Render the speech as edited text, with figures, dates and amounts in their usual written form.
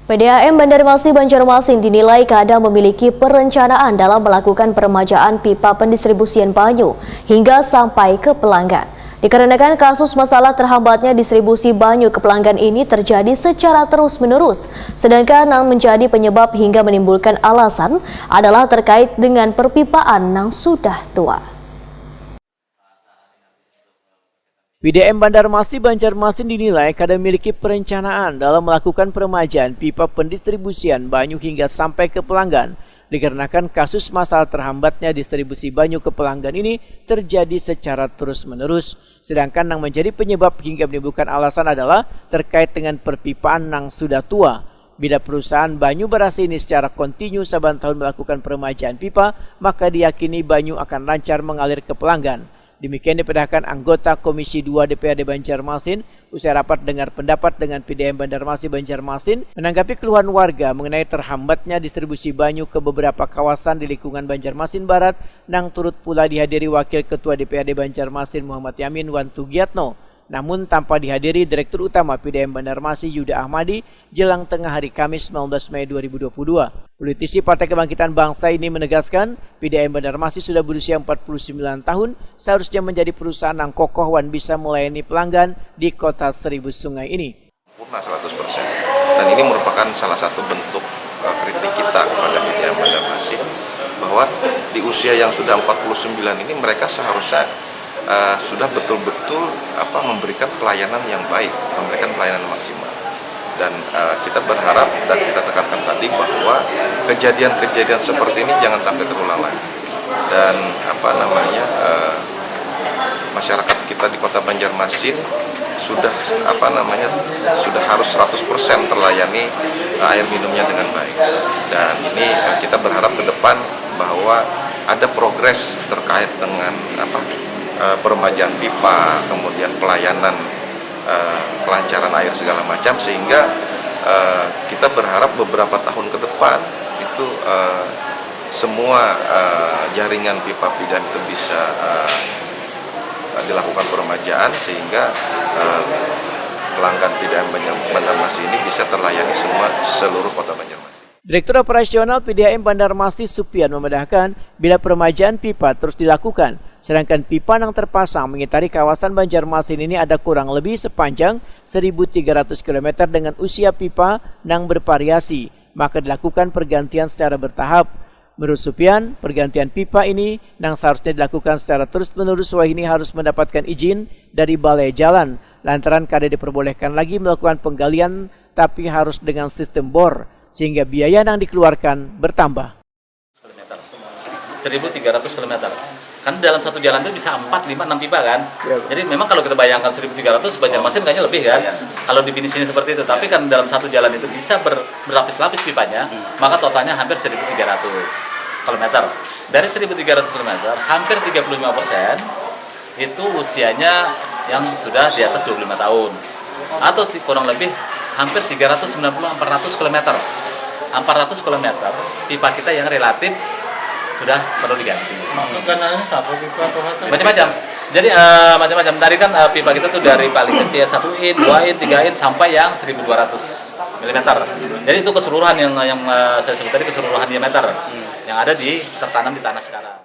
PDAM Banjarmasin Banjarmasin dinilai kadang memiliki perencanaan dalam melakukan peremajaan pipa pendistribusian banyu hingga sampai ke pelanggan. Dikarenakan kasus masalah terhambatnya distribusi banyu ke pelanggan ini terjadi secara terus-menerus, sedangkan yang menjadi penyebab hingga menimbulkan alasan adalah terkait dengan perpipaan yang sudah tua. PDAM Banjarmasin Banjarmasin dinilai kadang memiliki perencanaan dalam melakukan peremajaan pipa pendistribusian banyu hingga sampai ke pelanggan. Dikarenakan kasus masalah terhambatnya distribusi banyu ke pelanggan ini terjadi secara terus-menerus. Sedangkan yang menjadi penyebab hingga menimbulkan alasan adalah terkait dengan perpipaan yang sudah tua. Bila perusahaan banyu berasa ini secara kontinu saban tahun melakukan peremajaan pipa, maka diyakini banyu akan lancar mengalir ke pelanggan. Demikian diperintahkan anggota Komisi 2 DPRD Banjarmasin usai rapat dengar pendapat dengan PDAM Banjarmasin Banjarmasin menanggapi keluhan warga mengenai terhambatnya distribusi banyu ke beberapa kawasan di lingkungan Banjarmasin Barat yang turut pula dihadiri Wakil Ketua DPRD Banjarmasin Muhammad Yamin Wan Tugiatno. Namun tanpa dihadiri Direktur Utama PDAM Banjarmasin Yuda Ahmadi jelang tengah hari Kamis 19 Mei 2022. Politisi Partai Kebangkitan Bangsa ini menegaskan PDAM Banjarmasin sudah berusia 49 tahun, seharusnya menjadi perusahaan yang kokoh dan bisa melayani pelanggan di kota Seribu Sungai ini. Sempurna 100%. Dan ini merupakan salah satu bentuk kritik kita kepada PDAM Banjarmasin bahwa di usia yang sudah 49 ini mereka seharusnya sudah betul-betul memberikan pelayanan yang baik, memberikan pelayanan maksimal. Dan kita berharap dan kita tekankan tadi bahwa kejadian-kejadian seperti ini jangan sampai terulang lagi. Dan masyarakat kita di Kota Banjarmasin sudah sudah harus 100% terlayani air minumnya dengan baik. Dan ini kita berharap ke depan bahwa ada progres terkait dengan peremajaan pipa, kemudian pelayanan kelancaran air segala macam, sehingga kita berharap beberapa tahun ke depan itu semua jaringan pipa PDAM itu bisa dilakukan peremajaan sehingga pelanggan PDAM Banjarmasin ini bisa terlayani seluruh Kota Banjarmasin. Direktur Operasional PDAM Banjarmasin Supian memedahkan bila peremajaan pipa terus dilakukan, sedangkan pipa yang terpasang mengitari kawasan Banjarmasin ini ada kurang lebih sepanjang 1.300 km dengan usia pipa yang bervariasi, maka dilakukan pergantian secara bertahap. Menurut Supian, pergantian pipa ini yang seharusnya dilakukan secara terus-menerus ini harus mendapatkan izin dari Balai Jalan, lantaran kada diperbolehkan lagi melakukan penggalian tapi harus dengan sistem bor, sehingga biaya yang dikeluarkan bertambah. 1.300 km. Kan dalam satu jalan itu bisa 4, 5, 6 pipa kan. Ya. Jadi memang kalau kita bayangkan 1.300 Banjarmasin kayaknya lebih kan. Ya. Kalau definisinya seperti itu. Tapi kan dalam satu jalan itu bisa berlapis-lapis pipanya, maka totalnya hampir 1.300 km. Dari 1.300 km, hampir 35% itu usianya yang sudah di atas 25 tahun. Atau kurang lebih hampir 390-400 km. 400 km pipa kita yang relatif sudah perlu diganti. Macam-macam. Jadi macam-macam. Tadi kan pipa kita tuh dari paling kecil 1 in, 2 in, 3 in sampai yang 1.200 mm. Jadi itu keseluruhan yang saya sebut tadi keseluruhan diameter yang ada tertanam di tanah sekarang.